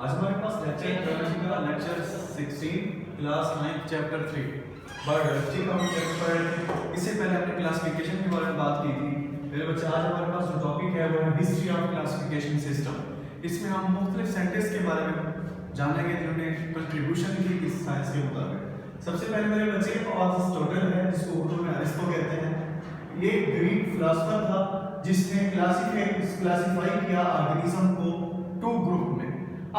आज हमारे पास lecture biology का लेक्चर 16 क्लास 9 चैप्टर 3 बायोलॉजी का हम चैप्टर पढ़ रहे थे। इससे पहले हमने क्लासिफिकेशन के बारे में बात की थी। मेरे बच्चे, आज हमारे पास जो टॉपिक है वो है हिस्ट्री ऑफ क्लासिफिकेशन सिस्टम। इसमें हम मुख्तलिफ साइंटिस्ट के बारे में जानेंगे जिन्होंने कंट्रीब्यूशन की इस साइंस के मुताबिक। सबसे पहले मेरे बच्चे अरिस्टोटल है, जिसको उर्दू में अरिस्टो कहते हैं। ये ग्रीक फिलोसोफर था जिसने क्लासिफाई किया ऑर्गेनिज्म को 2 ग्रुप में।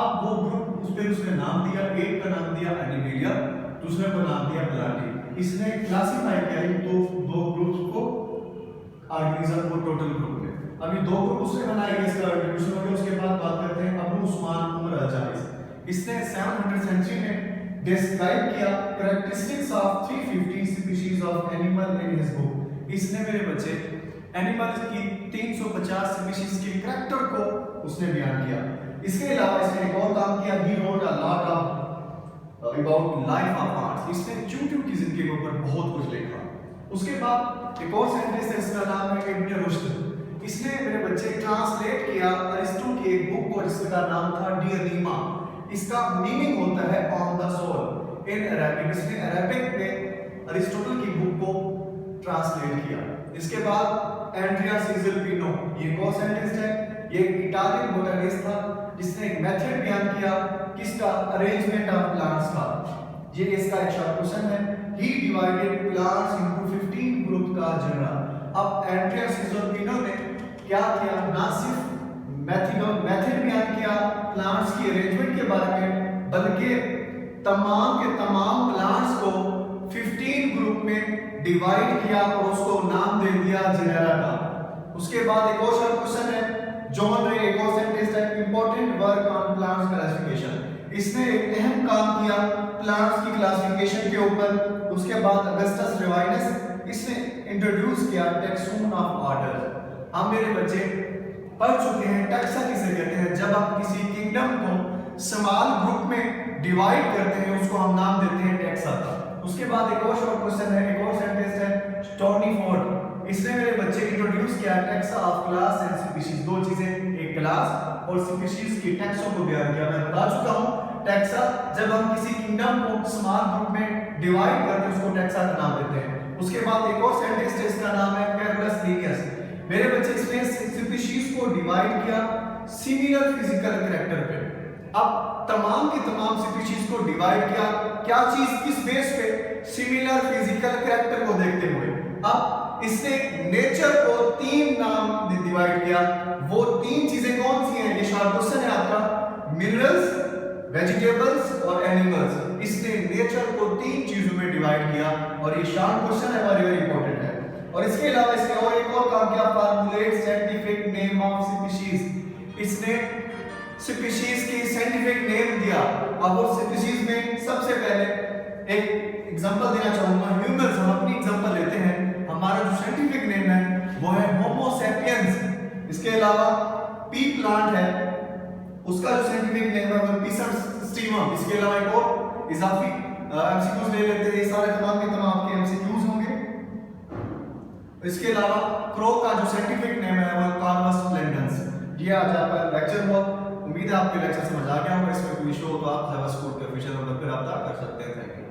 अब वो ग्रुप उसने नाम दिया, एक का नाम दिया एनिमेलिया, दूसरे का नाम दिया ब्लाटी। इसने क्लासिफाई किया तो 2 ग्रुप्स को ऑर्गेनिज्म को टोटल ग्रुप में। अब ये 2 ग्रुप उसने बनाए, इसका कंट्रीब्यूशन हो गया। उसके बाद बात करते हैं अबू उस्मान उमर अल-जाहिज। इसने 700 सेंचुरी में डिस्क्राइब किया characteristics of 350 species of animal in his book. इसने मेरे बच्चे एनिमल्स की 350 स्पीशीज के कैरेक्टर को उसने बयान किया। इसके अलावा इसने एक और काम किया, he wrote a lot of about life of plants. इसने चींटियों की जिंदगी के ऊपर बहुत कुछ लिखा। उसके बाद एक और साइंटिस्ट है, इसका नाम है इब्न रुश्द। इसने मेरे बच्चे ट्रांसलेट किया अरिस्टो की एक बुक को जिसका नाम था डी एनीमा। इसका मीनिंग होता है on the soul in Arabic. इसने अरेबिक में अरिस्टोटल की बुक को ट्रांसलेट किया। इसके बाद एंड्रिया सीजल पिनो, ये कौन साइंटिस्ट है? ये एक इटालियन बोटनिस्ट था जिसने एक मेथड बयान किया किसका, अरेंजमेंट ऑफ प्लांट्स का। ये इसका एक शॉर्ट क्वेश्चन है। ही डिवाइडेड प्लांट्स इनटू 15 ग्रुप का जनरा। अब एंड्रिया सीजल पिनो ने क्या किया, ना सिर्फ मेथड बयान किया प्लांट्स की अरेंजमेंट के बारे में, बल्कि तमाम के तमाम प्लांट्स को 15 ग्रुप में डिवाइड किया और उसको नाम दे दिया जेनेरा का। उसके बाद एक और शॉर्ट क्वेश्चन है, जॉन रे एक और साइंटिस्ट है, important work on plants classification. इसने एक अहम काम किया प्लांट्स की क्लासिफिकेशन के ऊपर। उसके बाद अगस्टस रिवाइनस, इसने इंट्रोड्यूस किया टैक्सोन ऑफ ऑर्डर। हम मेरे बच्चे पढ़ चुके हैं टैक्सा किसे कहते हैं। जब आप किसी किंगडम को स्मॉल ग्रुप में डिवाइड करते हैं उसको हम नाम देते हैं टैक्सा। उसके बाद एक और शॉर्ट क्वेश्चन है, एक और साइंटिस्ट है स्टोनी फोर्ड। इसने मेरे बच्चे इंट्रोड्यूस किया taxa of class and species. 2 चीजें, एक क्लास और स्पीशीज की टैक्सों को बयान किया। मैं बता चुका हूं टैक्सा, जब हम किसी किंगडम को स्मॉल ग्रुप में डिवाइड करते हैं उसको टैक्सा का नाम देते हैं। उसके बाद एक और साइंटिस्ट है, इसका नाम है कैरोलस लिनियस। मेरे बच्चे इसने स्पीशीज को डिवाइड किया सिमिलर फिजिकल कैरेक्टर पे। अब तमाम की तमाम स्पीशीज को डिवाइड किया, क्या चीज, किस बेस पे, सिमिलर फिजिकल कैरेक्टर को देखते हुए। अब इसने नेचर को 3 नाम डिवाइड किया। वो 3 चीजें कौन सी हैं? ये शॉर्ट क्वेश्चन है आपका। मिनरल्स, वेजिटेबल्स और एनिमल्स। इसने नेचर को 3 चीजों में डिवाइड किया और ये शॉर्ट क्वेश्चन है, वेरी इंपॉर्टेंट है। और इसके अलावा इसने और एक और काम किया, formulate scientific name of species. इसने स्पीशीज की साइंटिफिक नेम दिया। अब वो स्पीशीज में सबसे पहले एक एग्जांपल देना चाहूंगा, ह्यूमंस। हम अपनी एग्जांपल लेते हैं, हमारा जो साइंटिफिक नेम है वो है होमो सैपियंस। इसके अलावा पी प्लांट है, उसका जो साइंटिफिक नेम है वो पिसम स्टीमम। इसके अलावा एक और इजाफी एमसीक्यूज ले लेते हैं, सारे तमाम के तमाम आपके एमसीक्यूज होंगे। इसके अलावा क्रो का जो साइंटिफिक नेम है वो कार्बस स्प्लेंडेंस। ये आज आपका लेक्चर हुआ। उम्मीद है आपको लेक्चर समझ आ गया होगा। इसमें कोई इशू हो तो आप जावास्क्रिप्ट के ऑफिशियल नंबर पर रब्ता कर सकते हैं। Thank you.